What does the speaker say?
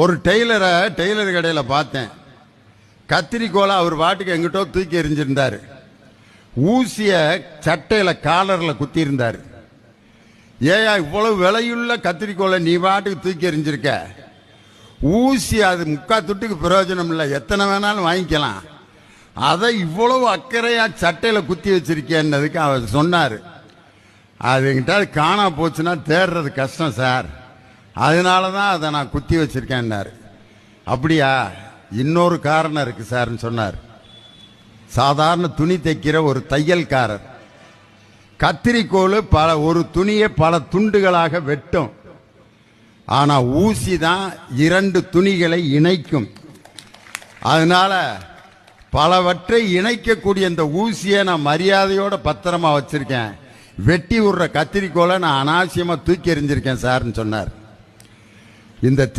ஒரு டெய்லர் கடையில் பார்த்தேன். கத்திரிக்கோலை அவர் பாட்டுக்கு எங்கிட்டோ தூக்கி எறிஞ்சிருந்தார். ஊசிய சட்டையில காலர்ல குத்தி இருந்தார். ஏயா இவ்வளவு விலையுள்ள கத்திரிக்கோலை நீ பாட்டுக்கு தூக்கி எறிஞ்சிருக்க? ஊசி அது முக்கா துட்டுக்கு பிரயோஜனம் இல்லை, எத்தனை வேணாலும் வாங்கிக்கலாம். அதை இவ்வளவு அக்கறையா சட்டையில குத்தி வச்சிருக்கேன்னதுக்கு அவர் சொன்னார், அது எங்கிட்ட காணா போச்சுன்னா தேடுறது கஷ்டம் சார், அதனாலதான் அதை நான் குத்தி வச்சிருக்கேன்னாரு. அப்படியா? இன்னொரு காரணம் இருக்கு சார்ன்னு சொன்னார். சாதாரண துணி தைக்கிற ஒரு தையல்காரர் கத்திரிக்கோள் ஒரு துணியை பல துண்டுகளாக வெட்டும். ஆனா ஊசி தான் 2 துணிகளை இணைக்கும். அதனால பலவற்றை இணைக்கக்கூடிய இந்த ஊசியை நான் மரியாதையோட பத்திரமா வச்சிருக்கேன். வெட்டி விடுற கத்திரிக்கோளை நான் அனாவசியமா தூக்கி எறிஞ்சிருக்கேன் சார்ன்னு சொன்னார். இந்த